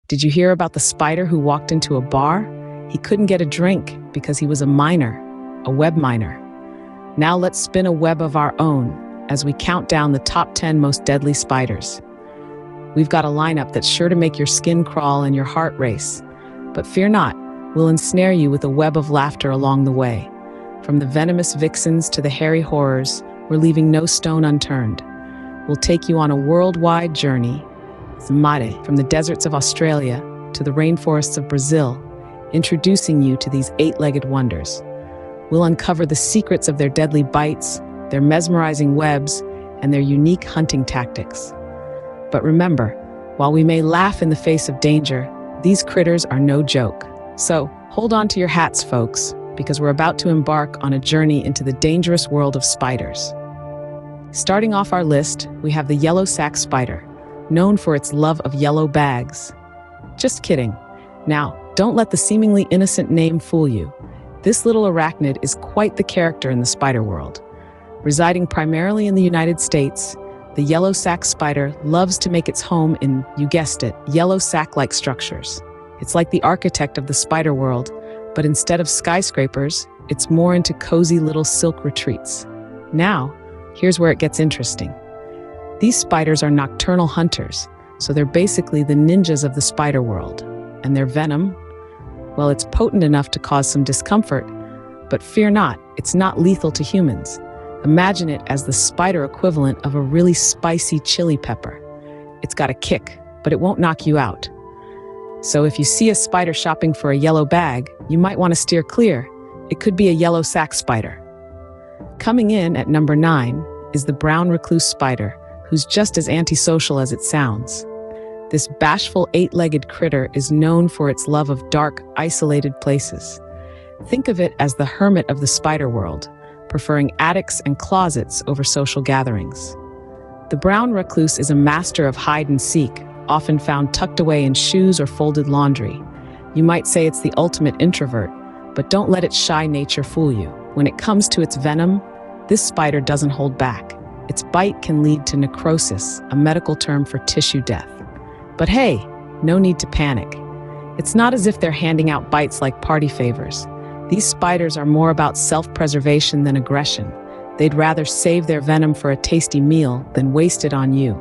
Did you hear about the spider who walked into a bar? He couldn't get a drink because he was a miner, a web miner. Now let's spin a web of our own as we count down the top 10 most deadly spiders. We've got a lineup that's sure to make your skin crawl and your heart race. But fear not, we'll ensnare you with a web of laughter along the way. From the venomous vixens to the hairy horrors, we're leaving no stone unturned. We'll take you on a worldwide journey, from the deserts of Australia to the rainforests of Brazil, introducing you to these eight-legged wonders. We'll uncover the secrets of their deadly bites, their mesmerizing webs, and their unique hunting tactics. But remember, while we may laugh in the face of danger, these critters are no joke. So hold on to your hats, folks, because we're about to embark on a journey into the dangerous world of spiders. Starting off our list, we have the yellow sac spider, known for its love of yellow bags. Just kidding. Now, don't let the seemingly innocent name fool you. This little arachnid is quite the character in the spider world. Residing primarily in the United States, the yellow sac spider loves to make its home in, you guessed it, yellow sac-like structures. It's like the architect of the spider world, but instead of skyscrapers, it's more into cozy little silk retreats. Now, here's where it gets interesting. These spiders are nocturnal hunters, so they're basically the ninjas of the spider world. And their venom, well, it's potent enough to cause some discomfort, but fear not, it's not lethal to humans. Imagine it as the spider equivalent of a really spicy chili pepper. It's got a kick, but it won't knock you out. So if you see a spider shopping for a yellow bag, you might want to steer clear. It could be a yellow sac spider. Coming in at number 9 is the brown recluse spider, who's just as antisocial as it sounds. This bashful 8-legged critter is known for its love of dark, isolated places. Think of it as the hermit of the spider world, preferring attics and closets over social gatherings. The brown recluse is a master of hide and seek, often found tucked away in shoes or folded laundry. You might say it's the ultimate introvert, but don't let its shy nature fool you. When it comes to its venom, this spider doesn't hold back. Its bite can lead to necrosis, a medical term for tissue death. But hey, no need to panic. It's not as if they're handing out bites like party favors. These spiders are more about self-preservation than aggression. They'd rather save their venom for a tasty meal than waste it on you.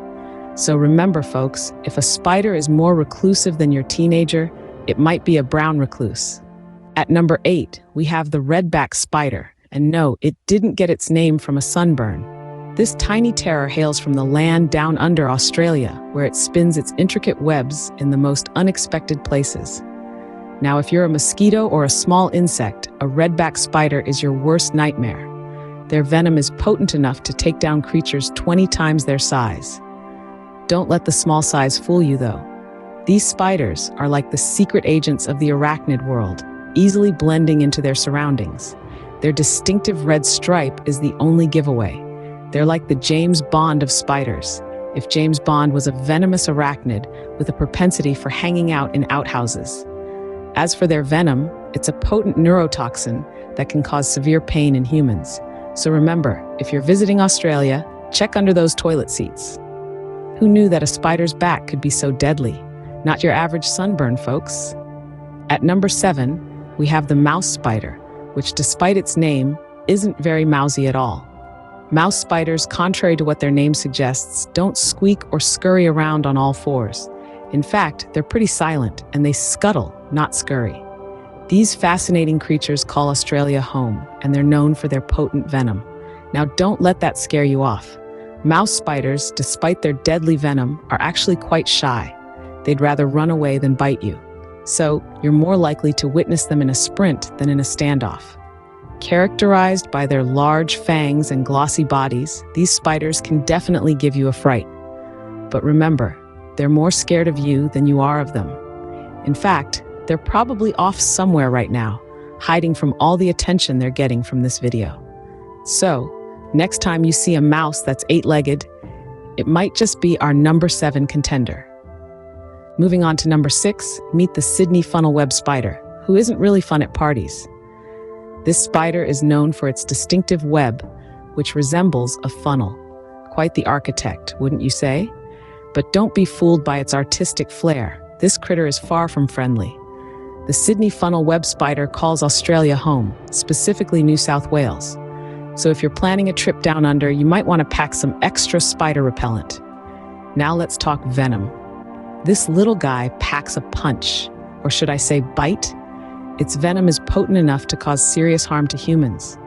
So remember, folks, if a spider is more reclusive than your teenager, it might be a brown recluse. At number 8, we have the Redback Spider. And no, it didn't get its name from a sunburn. This tiny terror hails from the land down under Australia, where it spins its intricate webs in the most unexpected places. Now, if you're a mosquito or a small insect, a redback spider is your worst nightmare. Their venom is potent enough to take down creatures 20 times their size. Don't let the small size fool you, though. These spiders are like the secret agents of the arachnid world, easily blending into their surroundings. Their distinctive red stripe is the only giveaway. They're like the James Bond of spiders, if James Bond was a venomous arachnid with a propensity for hanging out in outhouses. As for their venom, it's a potent neurotoxin that can cause severe pain in humans. So remember, if you're visiting Australia, check under those toilet seats. Who knew that a spider's back could be so deadly? Not your average sunburn, folks. At number 7, we have the mouse spider, which despite its name, isn't very mousy at all. Mouse spiders, contrary to what their name suggests, don't squeak or scurry around on all fours. In fact, they're pretty silent, and they scuttle, not scurry. These fascinating creatures call Australia home, and they're known for their potent venom. Now don't let that scare you off. Mouse spiders, despite their deadly venom, are actually quite shy. They'd rather run away than bite you. So, you're more likely to witness them in a sprint than in a standoff. Characterized by their large fangs and glossy bodies, these spiders can definitely give you a fright. But remember, they're more scared of you than you are of them. In fact, they're probably off somewhere right now, hiding from all the attention they're getting from this video. So, next time you see a mouse that's 8-legged, it might just be our number 7 contender. Moving on to number 6, meet the Sydney funnel web spider, who isn't really fun at parties. This spider is known for its distinctive web, which resembles a funnel. Quite the architect, wouldn't you say? But don't be fooled by its artistic flair. This critter is far from friendly. The Sydney funnel web spider calls Australia home, specifically New South Wales. So if you're planning a trip down under, you might want to pack some extra spider repellent. Now let's talk venom. This little guy packs a punch, or should I say bite? Its venom is potent enough to cause serious harm to humans.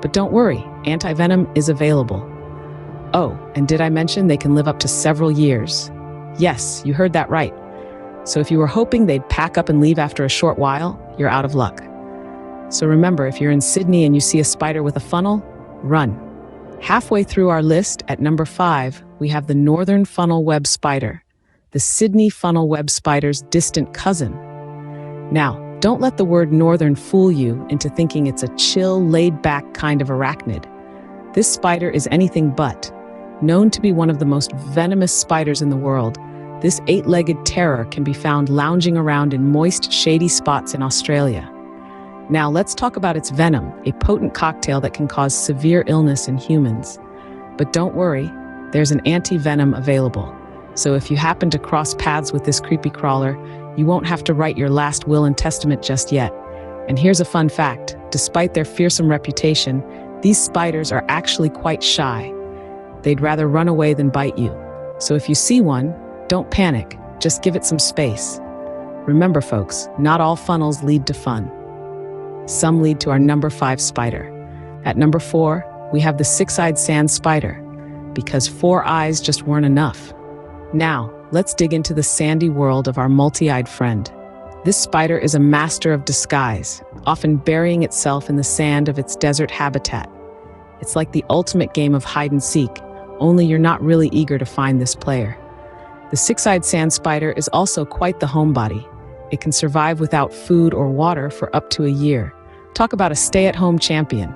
But don't worry, anti-venom is available. Oh, and did I mention they can live up to several years? Yes, you heard that right. So if you were hoping they'd pack up and leave after a short while, you're out of luck. So remember, if you're in Sydney and you see a spider with a funnel, run. Halfway through our list, at number 5, we have the northern funnel web spider, the Sydney funnel web spider's distant cousin. Now, don't let the word northern fool you into thinking it's a chill, laid-back kind of arachnid. This spider is anything but. Known to be one of the most venomous spiders in the world, this 8-legged terror can be found lounging around in moist, shady spots in Australia. Now let's talk about its venom, a potent cocktail that can cause severe illness in humans. But don't worry, there's an anti-venom available. So if you happen to cross paths with this creepy crawler, you won't have to write your last will and testament just yet. And here's a fun fact: despite their fearsome reputation, these spiders are actually quite shy. They'd rather run away than bite you. So if you see one, don't panic, just give it some space. Remember folks, not all funnels lead to fun. Some lead to our number 5 spider. At number 4, we have the 6-eyed sand spider, because 4 eyes just weren't enough. Now, let's dig into the sandy world of our multi-eyed friend. This spider is a master of disguise, often burying itself in the sand of its desert habitat. It's like the ultimate game of hide and seek, only you're not really eager to find this player. The 6-eyed sand spider is also quite the homebody. It can survive without food or water for up to a year. Talk about a stay-at-home champion.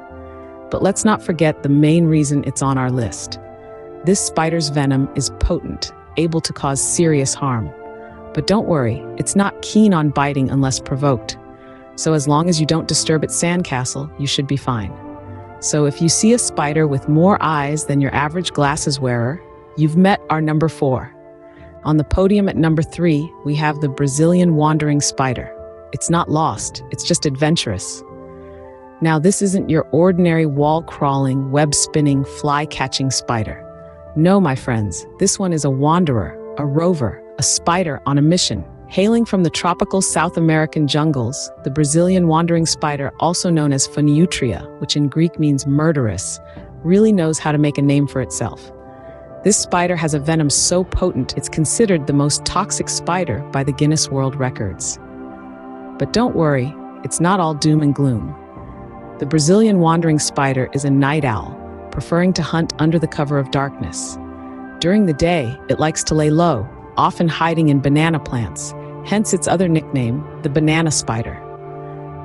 But let's not forget the main reason it's on our list. This spider's venom is potent, able to cause serious harm. But don't worry, it's not keen on biting unless provoked. So as long as you don't disturb its sandcastle, you should be fine. So if you see a spider with more eyes than your average glasses wearer, you've met our number 4. On the podium at number 3, we have the Brazilian wandering spider. It's not lost, it's just adventurous. Now this isn't your ordinary wall-crawling, web-spinning, fly-catching spider. No, my friends, this one is a wanderer, a rover, a spider on a mission. Hailing from the tropical South American jungles, the Brazilian wandering spider, also known as Phoniutria, which in Greek means murderous, really knows how to make a name for itself. This spider has a venom so potent it's considered the most toxic spider by the Guinness World Records. But don't worry, it's not all doom and gloom. The Brazilian wandering spider is a night owl, preferring to hunt under the cover of darkness. During the day, it likes to lay low, often hiding in banana plants, hence its other nickname, the banana spider.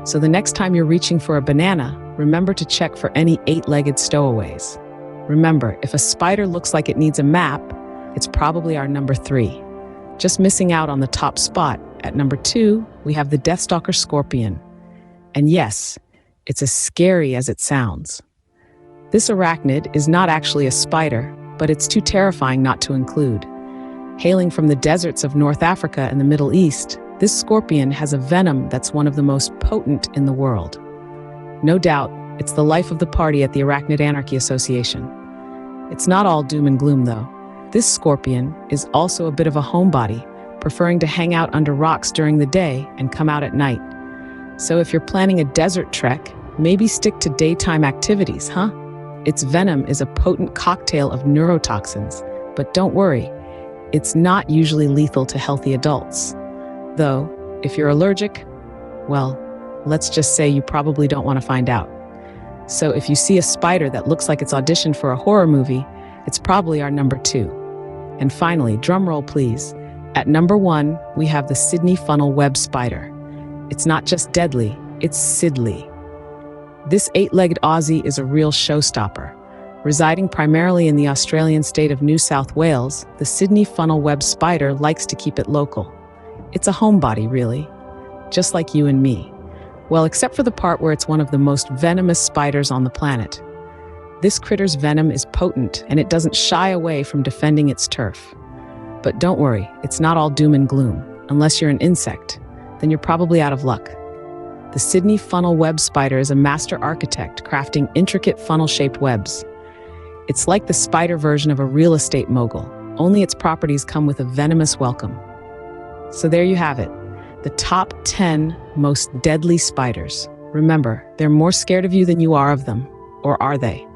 So the next time you're reaching for a banana, remember to check for any 8-legged stowaways. Remember, if a spider looks like it needs a map, it's probably our number 3. Just missing out on the top spot, at number 2, we have the Deathstalker Scorpion. And yes, it's as scary as it sounds. This arachnid is not actually a spider, but it's too terrifying not to include. Hailing from the deserts of North Africa and the Middle East, this scorpion has a venom that's one of the most potent in the world. No doubt, it's the life of the party at the Arachnid Anarchy Association. It's not all doom and gloom, though. This scorpion is also a bit of a homebody, preferring to hang out under rocks during the day and come out at night. So if you're planning a desert trek, maybe stick to daytime activities, huh? Its venom is a potent cocktail of neurotoxins, but don't worry, it's not usually lethal to healthy adults. Though, if you're allergic, well, let's just say you probably don't want to find out. So if you see a spider that looks like it's auditioned for a horror movie, it's probably our number 2. And finally, drumroll please, at number 1, we have the Sydney funnel web spider. It's not just deadly, it's Sidley. This 8-legged Aussie is a real showstopper. Residing primarily in the Australian state of New South Wales, the Sydney funnel web spider likes to keep it local. It's a homebody, really, just like you and me. Well, except for the part where it's one of the most venomous spiders on the planet. This critter's venom is potent, and it doesn't shy away from defending its turf. But don't worry, it's not all doom and gloom. unless you're an insect, then you're probably out of luck. The Sydney funnel web spider is a master architect crafting intricate funnel-shaped webs. It's like the spider version of a real estate mogul, only its properties come with a venomous welcome. So there you have it, the top 10 most deadly spiders. Remember, they're more scared of you than you are of them. Or are they?